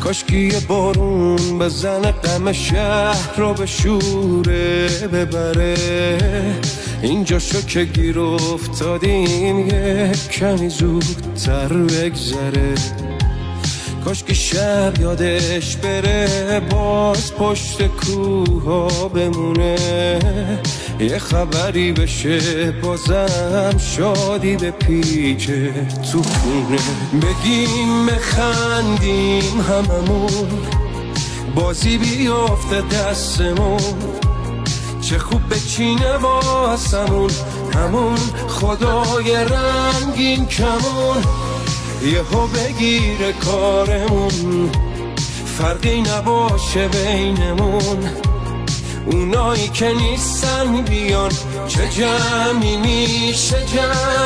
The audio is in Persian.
کاشکی یه بارون بزنه غم شهر رو به شوره ببره. اینجا شو که گیر افتادیم یه کمی زودتر بگذره. کاشکی شب یادش بره باز پشت کوها بمونه. یه خبری بشه بازم شادی به پیچه تو خونه. بگیم بخندیم هممون بازی بیافته دستمون. چه خوب بچینه واسمون همون خدای رنگین کمون. یهو بگیره کارمون فرقی نباشه بینمون. اونایی که نیستن بیان چه جمعی میشه جمع